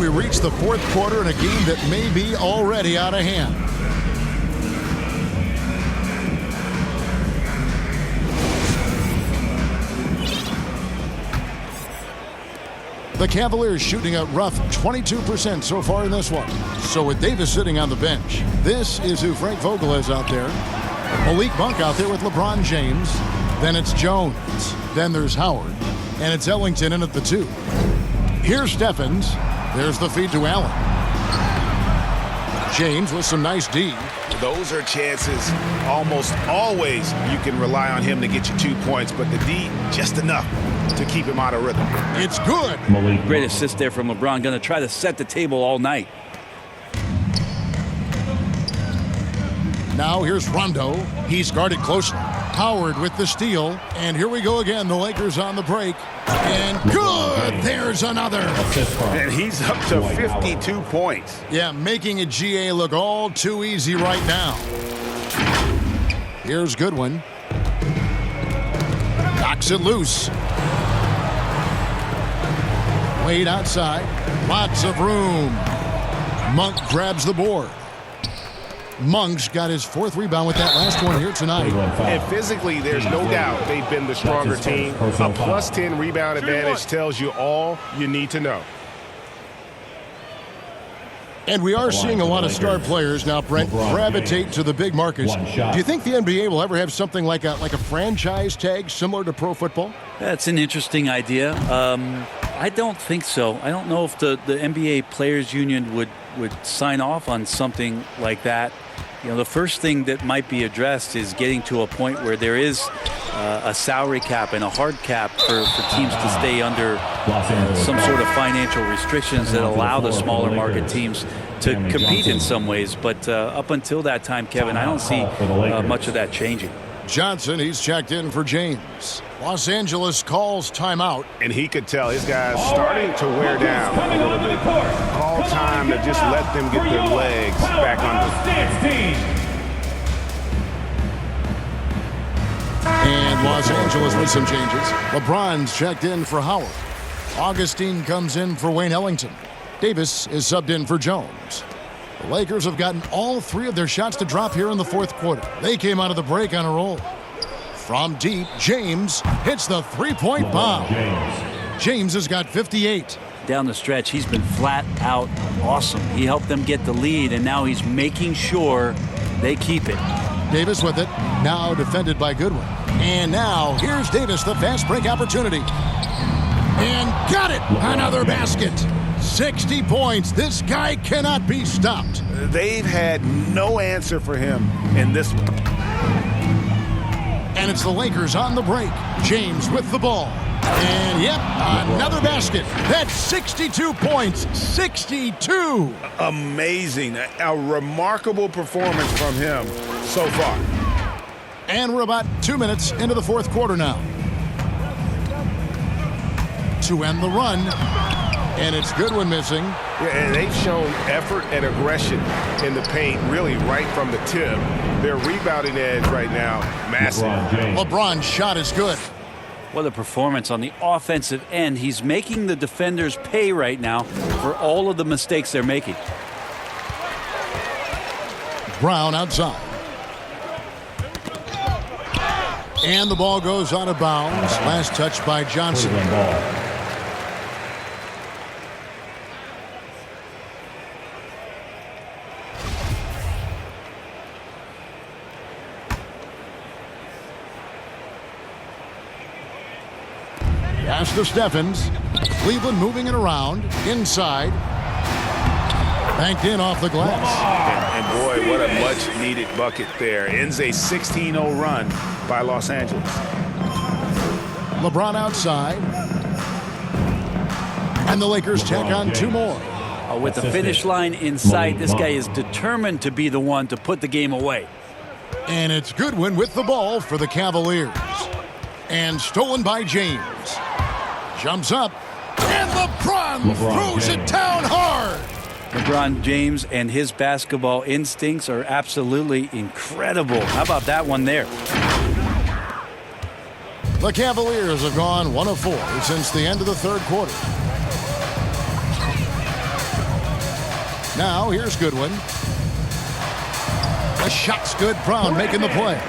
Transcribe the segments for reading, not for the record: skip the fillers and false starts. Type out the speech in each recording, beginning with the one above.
we reach the fourth quarter in a game that may be already out of hand. The Cavaliers shooting a rough 22% so far in this one. So with Davis sitting on the bench, this is who Frank Vogel is out there. Malik Monk out there with LeBron James. Then it's Jones. Then there's Howard. And it's Ellington in at the 2. Here's Steffens. There's the feed to Allen. James with some nice D. Those are chances almost always you can rely on him to get you 2 points, but the D just enough to keep him out of rhythm. It's good. Great assist there from LeBron. Going to try to set the table all night. Now here's Rondo. He's guarded closely. Howard with the steal. And here we go again. The Lakers on the break. And good. There's another. And he's up to 52 points. Yeah, making a GA look all too easy right now. Here's Goodwin. Knocks it loose. Wade outside. Lots of room. Monk grabs the board. Monk's got his 4th rebound with that last one here tonight. And physically, there's no doubt they've been the stronger team. A plus 10 rebound advantage tells you all you need to know. And we are seeing a lot of star players now, Brent, gravitate to the big markets. Do you think the NBA will ever have something like a franchise tag similar to pro football? That's an interesting idea. I don't think so. I don't know if the NBA Players Union would sign off on something like that. You know, the first thing that might be addressed is getting to a point where there is a salary cap and a hard cap for teams to stay under some sort of financial restrictions that allow the smaller market teams to compete in some ways. But up until that time, Kevin, I don't see much of that changing. Johnson, he's checked in for James. Los Angeles calls timeout. And he could tell his guys starting to wear down a little bit. Call time to just let them get their legs back under. And Los Angeles with some changes. LeBron's checked in for Howard. Augustine comes in for Wayne Ellington. Davis is subbed in for Jones. The Lakers have gotten all 3 of their shots to drop here in the fourth quarter. They came out of the break on a roll. From deep, James hits the 3-point bomb. James has got 58. Down the stretch, he's been flat out awesome. He helped them get the lead, and now he's making sure they keep it. Davis with it, now defended by Goodwin. And now, here's Davis, the fast break opportunity. And got it! Another basket. 60 points. This guy cannot be stopped. They've had no answer for him in this one. And it's the Lakers on the break. James with the ball. And, yep, another basket. That's 62 points. 62. Amazing. A remarkable performance from him so far. And we're about 2 minutes into the fourth quarter now. To end the run. And it's Goodwin missing. Yeah, and they've shown effort and aggression in the paint, really right from the tip. Their rebounding edge right now, massive. LeBron's shot is good. What a performance on the offensive end. He's making the defenders pay right now for all of the mistakes they're making. Brown outside. And the ball goes out of bounds. Last touch by Johnson. Pass to Steffens. Cleveland moving it around. Inside. Banked in off the glass. And boy, what a much-needed bucket there. Ends a 16-0 run by Los Angeles. LeBron outside. And the Lakers tack on 2 more. With the finish line in sight, this guy is determined to be the one to put the game away. And it's Goodwin with the ball for the Cavaliers. And stolen by James. Jumps up. And LeBron throws it down hard. LeBron James and his basketball instincts are absolutely incredible. How about that one there? The Cavaliers have gone 1 of 4 since the end of the third quarter. Now here's Goodwin. The shot's good. Brown making the play.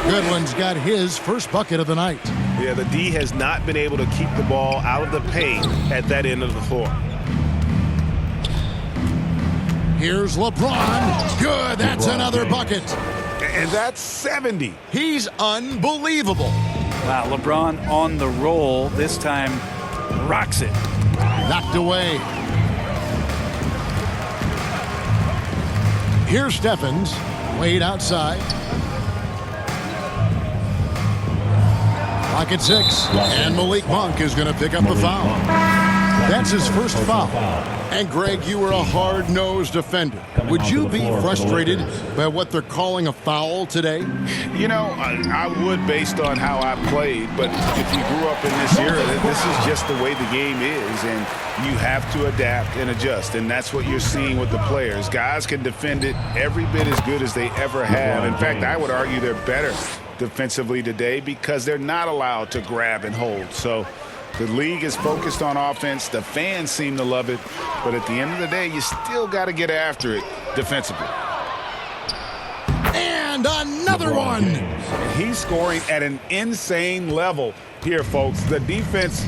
Goodwin's got his first bucket of the night. Yeah, the D has not been able to keep the ball out of the paint at that end of the floor. Here's LeBron. Good. That's another bucket. And that's 70. He's unbelievable. Wow, LeBron on the roll. This time rocks it. Knocked away. Here's Steffens. Wade outside. Clock at 6. And Malik Monk is going to pick up the foul. That's his first foul. And Greg, you were a hard-nosed defender. Would you be frustrated by what they're calling a foul today? You know, I would based on how I played, but if you grew up in this era, this is just the way the game is, and you have to adapt and adjust, and that's what you're seeing with the players. Guys can defend it every bit as good as they ever have. In fact, I would argue they're better defensively today because they're not allowed to grab and hold. So the league is focused on offense. The fans seem to love it. But at the end of the day, you still got to get after it defensively. And another one. He's scoring at an insane level here, folks. The defense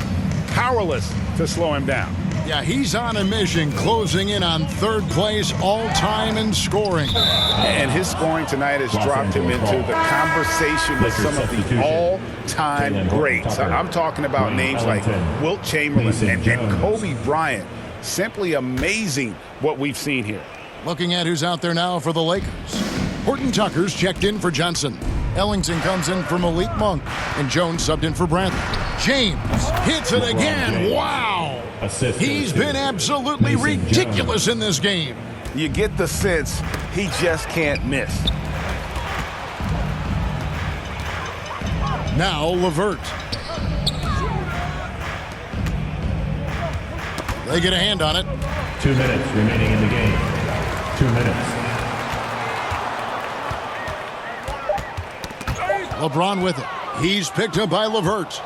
powerless to slow him down. Yeah, he's on a mission, closing in on third place all-time in scoring. And his scoring tonight has dropped him into the conversation with some of the all-time greats. I'm talking about names like Wilt Chamberlain and Kobe Bryant. Simply amazing what we've seen here. Looking at who's out there now for the Lakers. Horton Tucker's checked in for Johnson. Ellington comes in for Malik Monk. And Jones subbed in for Bradley. James hits it again. Wow! He's been absolutely ridiculous in this game. You get the sense he just can't miss. Now LeVert. They get a hand on it. 2 minutes remaining in the game. 2 minutes. LeBron with it. He's picked up by LeVert.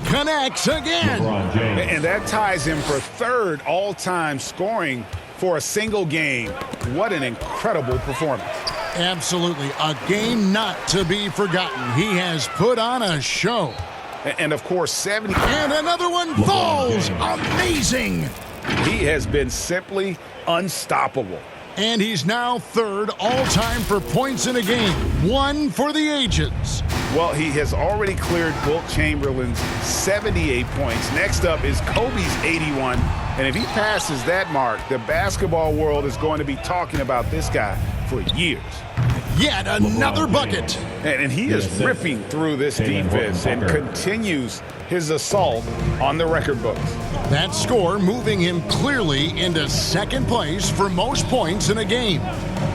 Connects again. And that ties him for third all-time scoring for a single game. What an incredible performance. Absolutely. A game not to be forgotten. He has put on a show. And of course, 70. And another one falls. Amazing. He has been simply unstoppable. And he's now third all-time for points in a game. One for the ages. Well, he has already cleared Wilt Chamberlain's 78 points. Next up is Kobe's 81. And if he passes that mark, the basketball world is going to be talking about this guy for years. Yet another bucket. And he is ripping through this defense and continues his assault on the record books. That score moving him clearly into second place for most points in a game.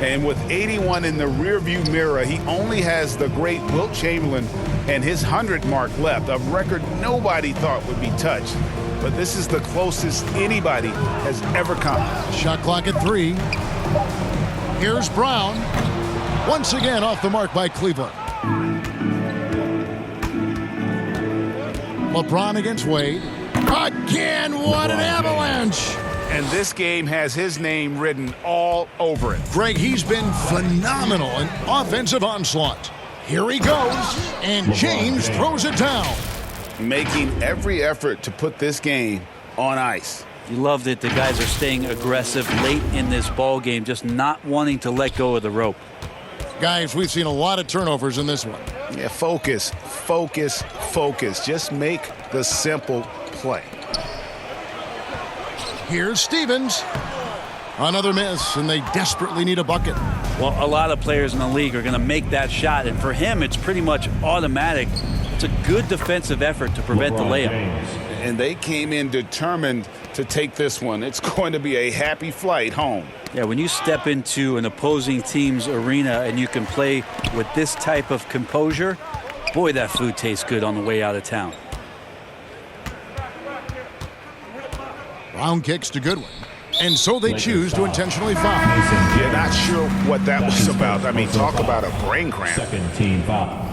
And with 81 in the rearview mirror, he only has the great Wilt Chamberlain and his 100 mark left, a record nobody thought would be touched. But this is the closest anybody has ever come. Shot clock at 3. Here's Brown. Once again off the mark by Cleveland. LeBron against Wade. Again, what an avalanche! And this game has his name written all over it. Greg, he's been phenomenal in offensive onslaught. Here he goes, and James throws it down. Making every effort to put this game on ice. You love that the guys are staying aggressive late in this ball game, just not wanting to let go of the rope. Guys, we've seen a lot of turnovers in this one. Yeah, focus, focus, focus. Just make the simple play. Here's Stevens. Another miss, and they desperately need a bucket. Well, a lot of players in the league are going to make that shot, and for him, it's pretty much automatic. It's a good defensive effort to prevent the layup. And they came in determined to take this one. It's going to be a happy flight home. Yeah, when you step into an opposing team's arena and you can play with this type of composure, boy, that food tastes good on the way out of town. Brown kicks to Goodwin. And so they choose to intentionally foul. Yeah, not sure what that was about. I mean, talk about a brain cramp. Second team foul.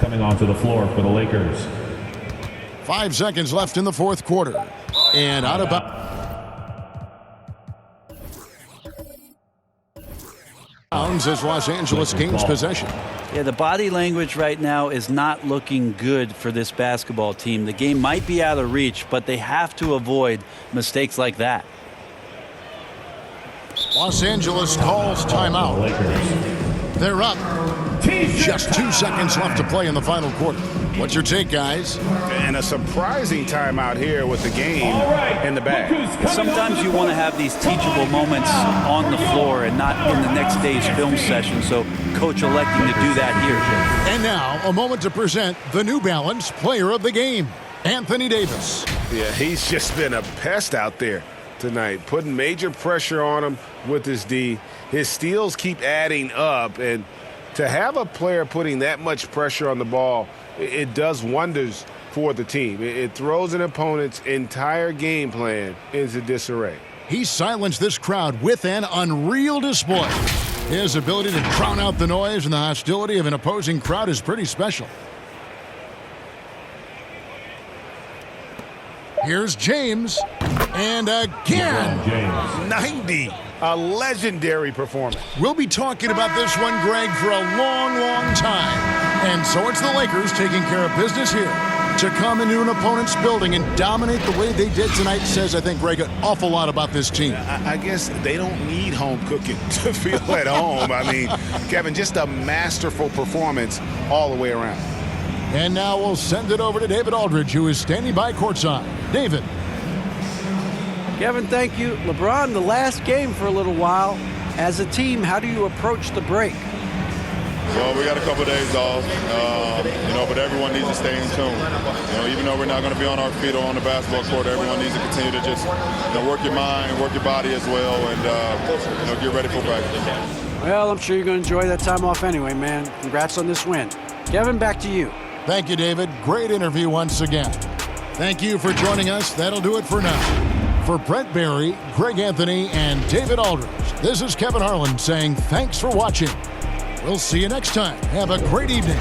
Coming onto the floor for the Lakers. 5 seconds left in the fourth quarter. And out of bounds as Los Angeles gains possession. Yeah, the body language right now is not looking good for this basketball team. The game might be out of reach, but they have to avoid mistakes like that. Los Angeles calls timeout. Lakers. They're up. Just 2 seconds left to play in the final quarter. What's your take, guys? And a surprising timeout here with the game in the bag. Sometimes you want to have these teachable moments on the floor and not in the next day's film session, so coach electing to do that here. And now, a moment to present the New Balance Player of the Game, Anthony Davis. Yeah, he's just been a pest out there tonight, putting major pressure on him with his D. His steals keep adding up, and to have a player putting that much pressure on the ball, it does wonders for the team. It throws an opponent's entire game plan into disarray. He silenced this crowd with an unreal display. His ability to drown out the noise and the hostility of an opposing crowd is pretty special. Here's James. And again. James. 90. A legendary performance. We'll be talking about this one, Greg, for a long, long time. And so it's the Lakers taking care of business here. To come into an opponent's building and dominate the way they did tonight says, I think, Greg, an awful lot about this team. I guess they don't need home cooking to feel at home. I mean, Kevin, just a masterful performance all the way around. And now we'll send it over to David Aldridge, who is standing by courtside. David. Kevin, thank you. LeBron, the last game for a little while. As a team, how do you approach the break? Well, we got a couple of days off, but everyone needs to stay in tune. Even though we're not going to be on our feet or on the basketball court, everyone needs to continue to just work your mind and work your body as well and get ready for practice. Well, I'm sure you're going to enjoy that time off anyway, man. Congrats on this win. Kevin, back to you. Thank you, David. Great interview once again. Thank you for joining us. That'll do it for now. For Brent Barry, Greg Anthony, and David Aldridge, this is Kevin Harlan saying thanks for watching. We'll see you next time. Have a great evening.